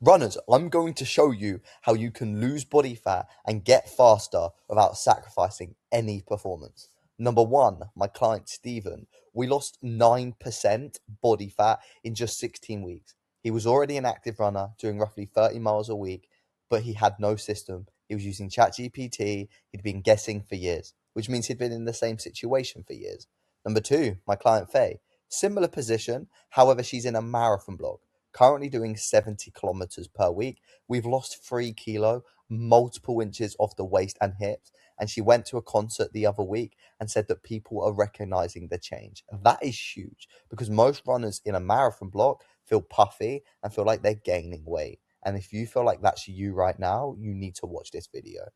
Runners, I'm going to show you how you can lose body fat and get faster without sacrificing any performance. Number one, my client Stephen, we lost 9% body fat in just 16 weeks. He was already an active runner doing roughly 30 miles a week, but he had no system. He was using ChatGPT. He'd been guessing for years, which means he'd been in the same situation for years. Number two, my client Faye, similar position. However, she's in a marathon blog, currently doing 70 kilometers per week. We've lost 3 kilo, multiple inches off the waist and hips. And she went to a concert the other week and said that people are recognizing the change. That is huge because most runners in a marathon block feel puffy and feel like they're gaining weight. And if you feel like that's you right now, you need to watch this video.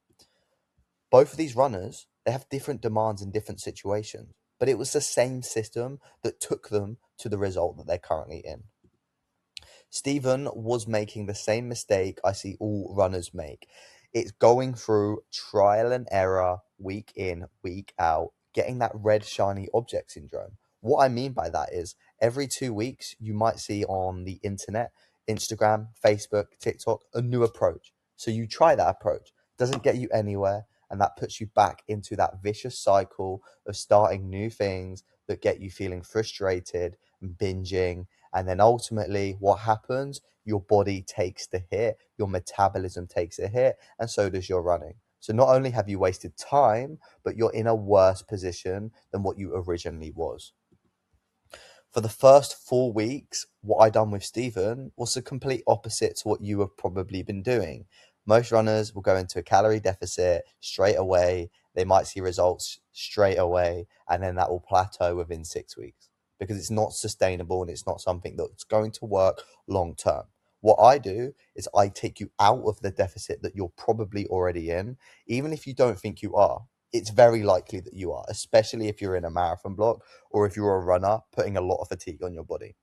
Both of these runners, they have different demands in different situations, but it was the same system that took them to the result that they're currently in. Stephen was making the same mistake I see all runners make. It's going through trial and error, week in, week out, getting that red shiny object syndrome. What I mean by that is every 2 weeks, you might see on the internet, Instagram, Facebook, TikTok, a new approach. So you try that approach, doesn't get you anywhere, and that puts you back into that vicious cycle of starting new things that get you feeling frustrated and binging. And then ultimately, what happens? Your body takes the hit, your metabolism takes a hit, and so does your running. So not only have you wasted time, but you're in a worse position than what you originally was. For the first 4 weeks, what I done with Stephen was the complete opposite to what you have probably been doing. Most runners will go into a calorie deficit straight away. They might see results straight away, and then that will plateau within 6 weeks because it's not sustainable and it's not something that's going to work long term. What I do is I take you out of the deficit that you're probably already in, even if you don't think you are. It's very likely that you are, especially if you're in a marathon block or if you're a runner putting a lot of fatigue on your body,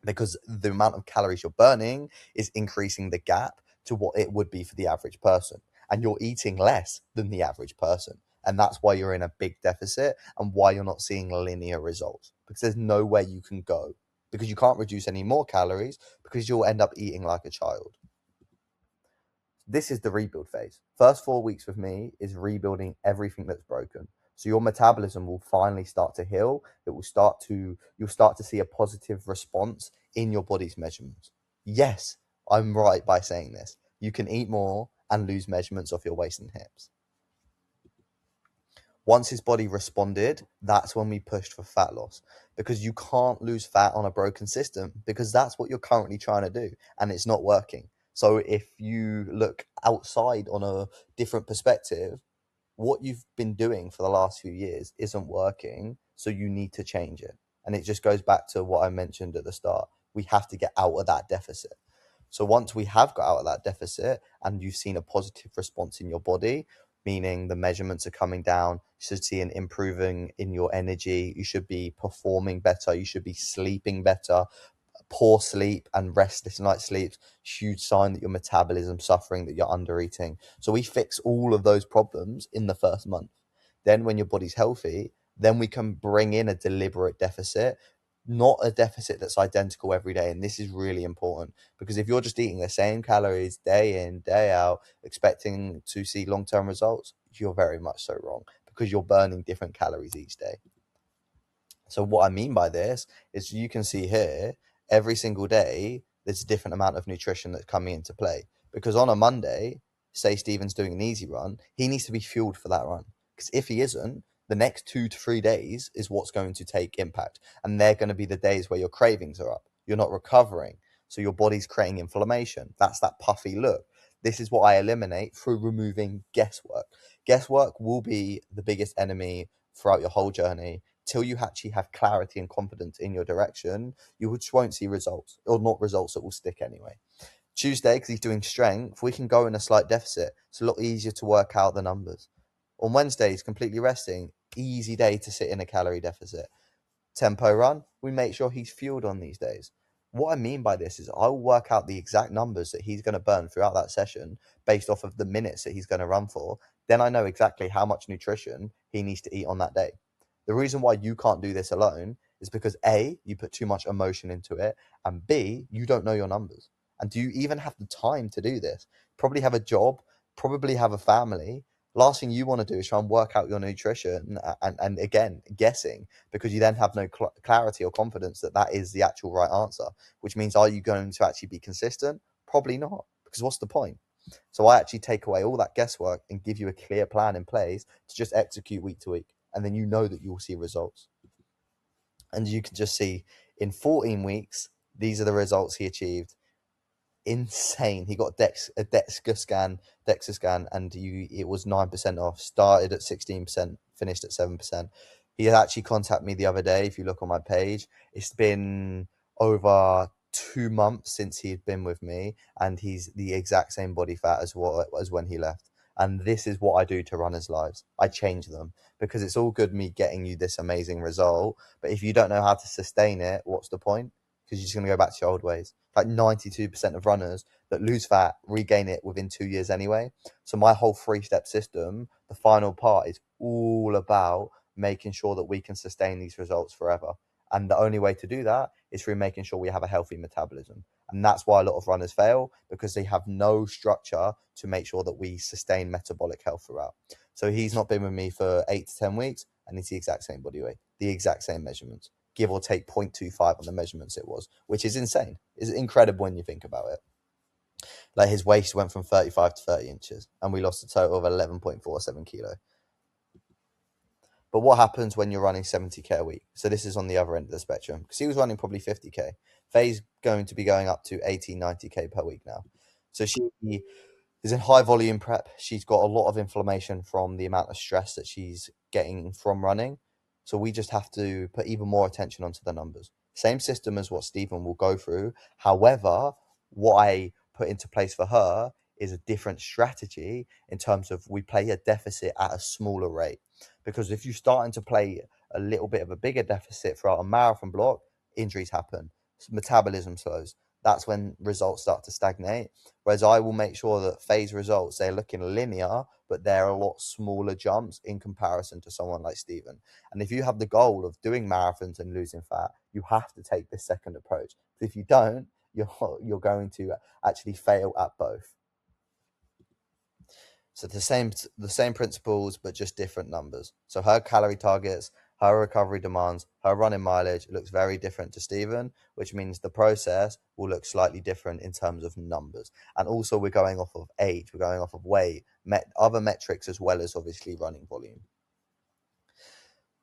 because the amount of calories you're burning is increasing the gap to what it would be for the average person. And you're eating less than the average person. And that's why you're in a big deficit and why you're not seeing linear results, because there's nowhere you can go, because you can't reduce any more calories because you'll end up eating like a child. This is the rebuild phase. First 4 weeks with me is rebuilding everything that's broken. So your metabolism will finally start to heal. You'll start to see a positive response in your body's measurements. Yes, I'm right by saying this. You can eat more and lose measurements of your waist and hips. Once his body responded, that's when we pushed for fat loss, because you can't lose fat on a broken system, because that's what you're currently trying to do and it's not working. So if you look outside on a different perspective, what you've been doing for the last few years isn't working, so you need to change it. And it just goes back to what I mentioned at the start. We have to get out of that deficit. So once we have got out of that deficit and you've seen a positive response in your body, meaning the measurements are coming down, you should see an improving in your energy, you should be performing better, you should be sleeping better. Poor sleep and restless night sleeps, huge sign that your metabolism's suffering, that you're under eating. So we fix all of those problems in the first month. Then when your body's healthy, then we can bring in a deliberate deficit, not a deficit that's identical every day. And this is really important, because if you're just eating the same calories day in, day out, expecting to see long-term results, you're very much so wrong, because you're burning different calories each day. So what I mean by this is, you can see here, every single day, there's a different amount of nutrition that's coming into play. Because on a Monday, say Stephen's doing an easy run, he needs to be fueled for that run. Because if he isn't, the next 2 to 3 days is what's going to take impact. And they're going to be the days where your cravings are up. You're not recovering. So your body's creating inflammation. That's that puffy look. This is what I eliminate through removing guesswork. Guesswork will be the biggest enemy throughout your whole journey. Till you actually have clarity and confidence in your direction, you just won't see results, or not results that will stick anyway. Tuesday, because he's doing strength, we can go in a slight deficit. It's a lot easier to work out the numbers. On Wednesday, he's completely resting. Easy day to sit in a calorie deficit. Tempo run, we make sure he's fueled on these days. What I mean by this is, I will work out the exact numbers that he's going to burn throughout that session based off of the minutes that he's going to run for. Then I know exactly how much nutrition he needs to eat on that day. The reason why you can't do this alone is because A, you put too much emotion into it, and B, you don't know your numbers. And do you even have the time to do this? Probably have a job, probably have a family. Last thing you want to do is try and work out your nutrition and again, guessing, because you then have no clarity or confidence that that is the actual right answer, which means are you going to actually be consistent? Probably not, because what's the point? So I actually take away all that guesswork and give you a clear plan in place to just execute week to week. And then you know that you'll see results. And you can just see in 14 weeks, these are the results he achieved. Insane. He got a DEXA scan, and it was 9% off. Started at 16%, finished at 7%. He actually contacted me the other day. If you look on my page, it's been over 2 months since he'd been with me, and he's the exact same body fat as when he left. And this is what I do to runners' lives. I change them, because it's all good me getting you this amazing result, but if you don't know how to sustain it, what's the point? Because you're just going to go back to your old ways. Like 92% of runners that lose fat regain it within 2 years anyway. So my whole 3-step system, the final part, is all about making sure that we can sustain these results forever. And the only way to do that is through making sure we have a healthy metabolism. And that's why a lot of runners fail, because they have no structure to make sure that we sustain metabolic health throughout. So he's not been with me for 8 to 10 weeks, and he's the exact same body weight, the exact same measurements, give or take 0.25 on the measurements it was, which is insane. It's incredible when you think about it. Like his waist went from 35 to 30 inches, and we lost a total of 11.47 kilo. But what happens when you're running 70k a week? So this is on the other end of the spectrum, because he was running probably 50k. Faye's going to be going up to 80, 90k per week now. So she is in high volume prep. She's got a lot of inflammation from the amount of stress that she's getting from running. So we just have to put even more attention onto the numbers. Same system as what Stephen will go through. However, what I put into place for her is a different strategy in terms of we play a deficit at a smaller rate. Because if you're starting to play a little bit of a bigger deficit throughout a marathon block, injuries happen, metabolism slows. That's when results start to stagnate. Whereas I will make sure that phase results, they're looking linear, but they're a lot smaller jumps in comparison to someone like Stephen. And if you have the goal of doing marathons and losing fat, you have to take this second approach. If you don't, you're going to actually fail at both. So the same principles, but just different numbers. So her calorie targets, her recovery demands, her running mileage looks very different to Stephen, which means the process will look slightly different in terms of numbers. And also we're going off of age, we're going off of weight, other metrics, as well as obviously running volume.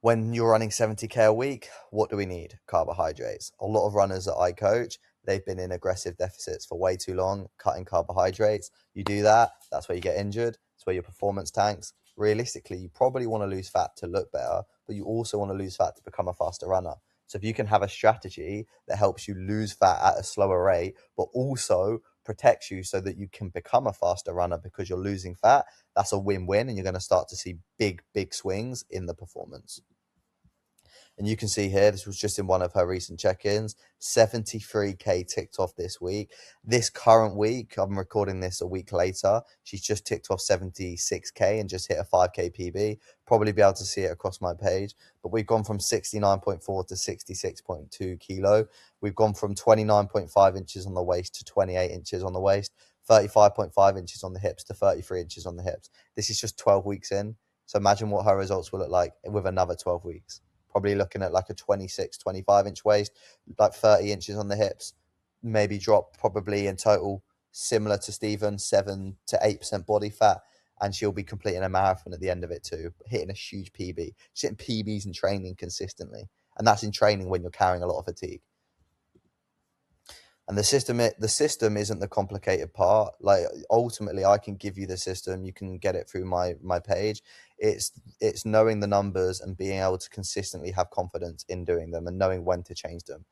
When you're running 70k a week, what do we need? Carbohydrates. A lot of runners that I coach, they've been in aggressive deficits for way too long, cutting carbohydrates. You do that, that's where you get injured. It's where your performance tanks. Realistically, you probably want to lose fat to look better, but you also want to lose fat to become a faster runner. So if you can have a strategy that helps you lose fat at a slower rate, but also protects you so that you can become a faster runner because you're losing fat, that's a win-win, and you're going to start to see big swings in the performance. And you can see here, this was just in one of her recent check-ins, 73k ticked off this week. This current week, I'm recording this a week later, she's just ticked off 76k and just hit a 5k PB. Probably be able to see it across my page. But we've gone from 69.4 to 66.2 kilo. We've gone from 29.5 inches on the waist to 28 inches on the waist, 35.5 inches on the hips to 33 inches on the hips. This is just 12 weeks in. So imagine what her results will look like with another 12 weeks. Probably looking at like a 26, 25 inch waist, like 30 inches on the hips, maybe drop probably in total similar to Stephen, 7 to 8% body fat. And she'll be completing a marathon at the end of it too, hitting a huge PB. She's hitting PBs in training consistently. And that's in training when you're carrying a lot of fatigue. And the system isn't the complicated part. Like ultimately, I can give you the system. You can get it through my page. It's knowing the numbers and being able to consistently have confidence in doing them and knowing when to change them.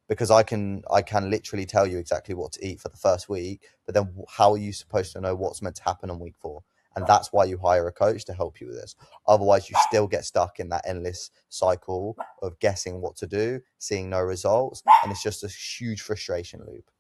Because I can literally tell you exactly what to eat for the first week, but then how are you supposed to know what's meant to happen on week 4? And that's why you hire a coach to help you with this. Otherwise, you still get stuck in that endless cycle of guessing what to do, seeing no results, and it's just a huge frustration loop.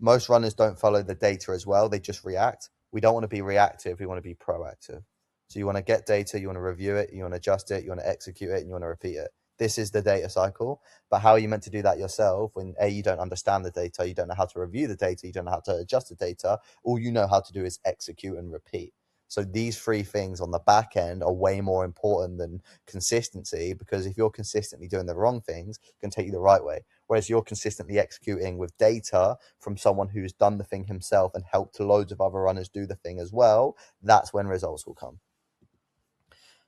Most runners don't follow the data as well. They just react. We don't want to be reactive. We want to be proactive. So you want to get data, you want to review it, you want to adjust it, you want to execute it, and you want to repeat it. this is the data cycle. But how are you meant to do that yourself when A, you don't understand the data, you don't know how to review the data, you don't know how to adjust the data, all you know how to do is execute and repeat. So these three things on the back end are way more important than consistency, because if you're consistently doing the wrong things, it can take you the right way. Whereas you're consistently executing with data from someone who's done the thing himself and helped loads of other runners do the thing as well, that's when results will come.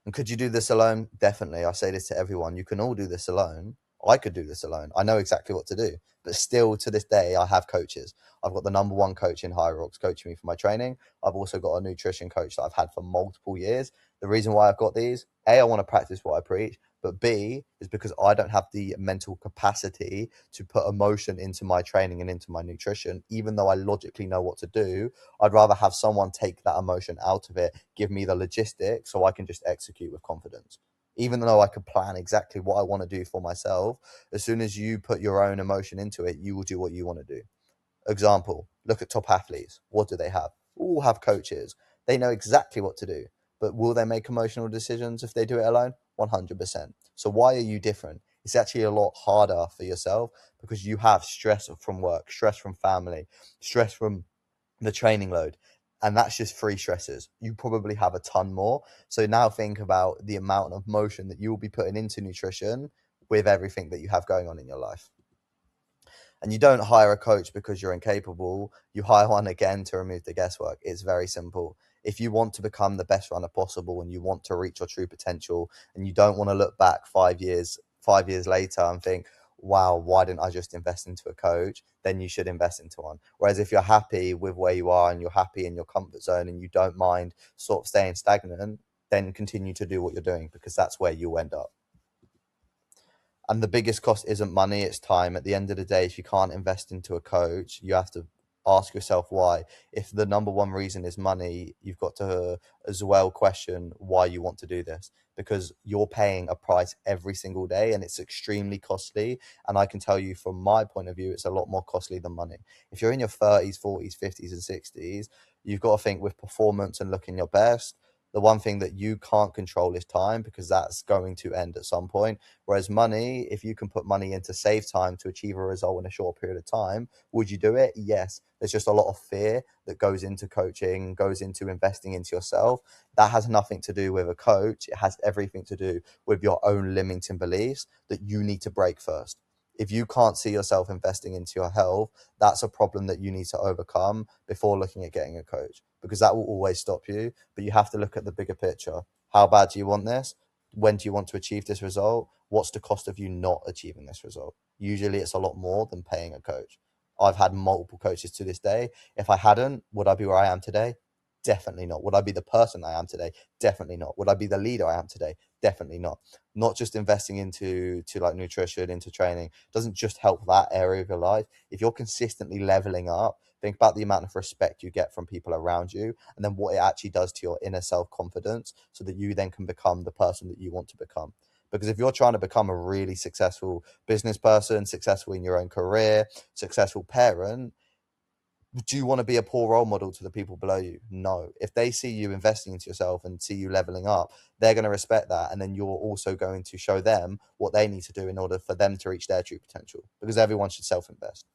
And could you do this alone? Definitely. I say this to everyone. You can all do this alone. I could do this alone. I know exactly what to do. But still, to this day, I have coaches. I've got the number one coach in Hyrox coaching me for my training. I've also got a nutrition coach that I've had for multiple years. The reason why I've got these, A, I want to practice what I preach. But B, is because I don't have the mental capacity to put emotion into my training and into my nutrition. Even though I logically know what to do, I'd rather have someone take that emotion out of it, give me the logistics so I can just execute with confidence. Even though I could plan exactly what I want to do for myself, as soon as you put your own emotion into it, you will do what you want to do. Example, look at top athletes. What do they have? All have coaches. They know exactly what to do. But will they make emotional decisions if they do it alone? 100%. So why are you different? It's actually a lot harder for yourself because you have stress from work, stress from family, stress from the training load. And that's just three stresses. You probably have a ton more. So now think about the amount of motion that you will be putting into nutrition with everything that you have going on in your life. And you don't hire a coach because you're incapable. You hire one again to remove the guesswork. It's very simple. If you want to become the best runner possible and you want to reach your true potential and you don't want to look back 5 years later and think, wow, why didn't I just invest into a coach? Then you should invest into one. Whereas if you're happy with where you are and you're happy in your comfort zone and you don't mind sort of staying stagnant, then continue to do what you're doing because that's where you'll end up. And the biggest cost isn't money, it's time. At the end of the day, if you can't invest into a coach, you have to ask yourself why. If the number one reason is money, you've got to as well question why you want to do this, because you're paying a price every single day and it's extremely costly. And I can tell you from my point of view, it's a lot more costly than money. If you're in your 30s, 40s, 50s, and 60s, you've got to think with performance and looking your best. The one thing that you can't control is time, because that's going to end at some point. Whereas money, if you can put money in to save time to achieve a result in a short period of time, would you do it? Yes. There's just a lot of fear that goes into coaching, goes into investing into yourself. That has nothing to do with a coach. It has everything to do with your own limiting beliefs that you need to break first. If you can't see yourself investing into your health, that's a problem that you need to overcome before looking at getting a coach, because that will always stop you. But you have to look at the bigger picture. How bad do you want this? When do you want to achieve this result? What's the cost of you not achieving this result? Usually it's a lot more than paying a coach. I've had multiple coaches to this day. If I hadn't, would I be where I am today? Definitely not. Would I be the person I am today? Definitely not. Would I be the leader I am today? Definitely not. Not just investing into like nutrition, into training doesn't just help that area of your life. If you're consistently leveling up, think about the amount of respect you get from people around you, and then what it actually does to your inner self-confidence, so that you then can become the person that you want to become. Because if you're trying to become a really successful business person, successful in your own career, successful parent, do you want to be a poor role model to the people below you? No. If they see you investing into yourself and see you leveling up, they're going to respect that. And then you're also going to show them what they need to do in order for them to reach their true potential, because everyone should self-invest.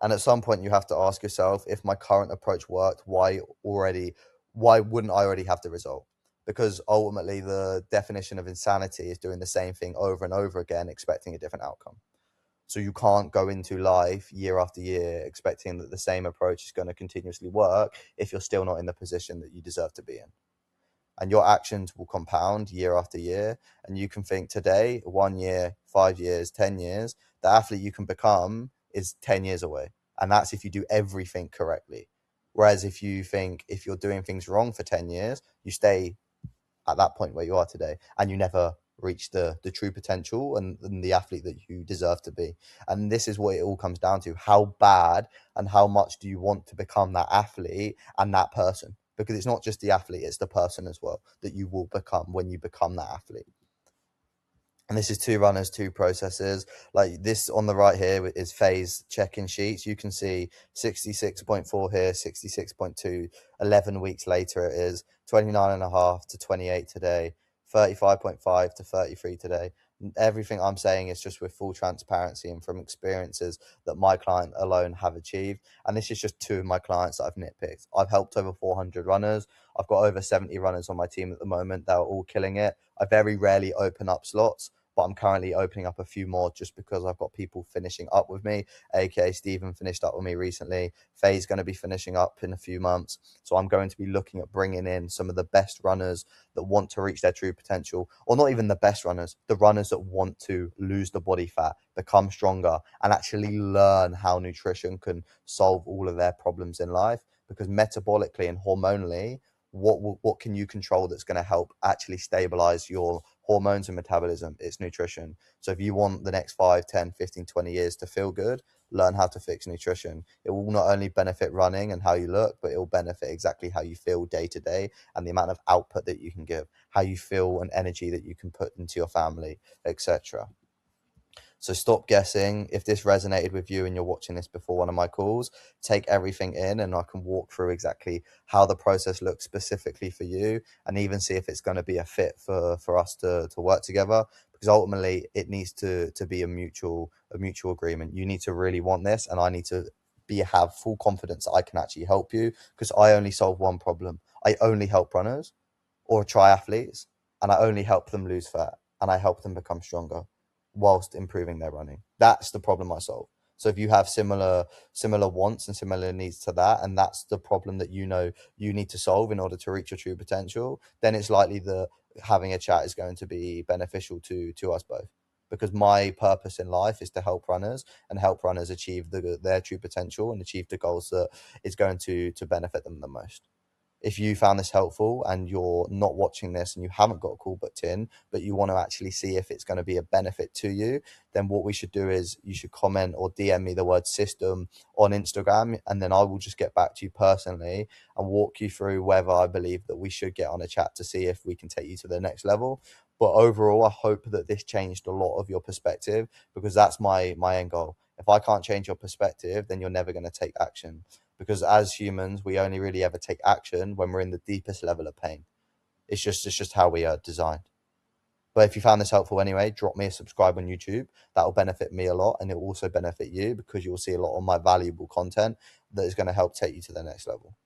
And at some point you have to ask yourself, if my current approach worked, why wouldn't I already have the result? Because ultimately the definition of insanity is doing the same thing over and over again, expecting a different outcome. So you can't go into life year after year expecting that the same approach is going to continuously work if you're still not in the position that you deserve to be in. And your actions will compound year after year. And you can think today, 1 year, 5 years, 10 years, the athlete you can become is 10 years away. And that's if you do everything correctly. Whereas if you think if you're doing things wrong for 10 years, you stay at that point where you are today and you never reach the true potential and the athlete that you deserve to be. And this is what it all comes down to: how bad and how much do you want to become that athlete and that person? Because it's not just the athlete, it's the person as well that you will become when you become that athlete. And this is two runners, two processes. Like this on the right here is phase check-in sheets. You can see 66.4 here, 66.2, 11 weeks later it is 29.5 to 28 today, 35.5 to 33 today. Everything I'm saying is just with full transparency and from experiences that my client alone have achieved. And this is just two of my clients that I've nitpicked. I've helped over 400 runners. I've got over 70 runners on my team at the moment that are all killing it. I very rarely open up slots, but I'm currently opening up a few more just because I've got people finishing up with me. aka Stephen finished up with me recently. Faye's going to be finishing up in a few months. So I'm going to be looking at bringing in some of the best runners that want to reach their true potential, or not even the best runners, the runners that want to lose the body fat, become stronger, and actually learn how nutrition can solve all of their problems in life. Because metabolically and hormonally, what can you control that's going to help actually stabilize your hormones and metabolism? It's nutrition. So if you want the next 5, 10, 15, 20 years to feel good, learn how to fix nutrition. It will not only benefit running and how you look, but it will benefit exactly how you feel day to day and the amount of output that you can give, how you feel and energy that you can put into your family, etc. So stop guessing. If this resonated with you and you're watching this before one of my calls, take everything in and I can walk through exactly how the process looks specifically for you and even see if it's going to be a fit for us to work together. Because ultimately it needs to be a mutual agreement. You need to really want this and I need to have full confidence that I can actually help you, because I only solve one problem. I only help runners or triathletes, and I only help them lose fat and I help them become stronger whilst improving their running. That's the problem I solve. So if you have similar wants and similar needs to that, and that's the problem that you know you need to solve in order to reach your true potential, then it's likely that having a chat is going to be beneficial to us both. Because my purpose in life is to help runners and help runners achieve their true potential and achieve the goals that is going to benefit them the most. If you found this helpful and you're not watching this and you haven't got a call booked in, but you want to actually see if it's going to be a benefit to you, then what we should do is you should comment or DM me the word system on Instagram, and then I will just get back to you personally and walk you through whether I believe that we should get on a chat to see if we can take you to the next level. But overall, I hope that this changed a lot of your perspective, because that's my end goal. If I can't change your perspective, then you're never going to take action, because as humans we only really ever take action when we're in the deepest level of pain. It's just how we are designed. But if you found this helpful anyway, drop me a subscribe on YouTube. That will benefit me a lot, and it will also benefit you because you'll see a lot of my valuable content that is going to help take you to the next level.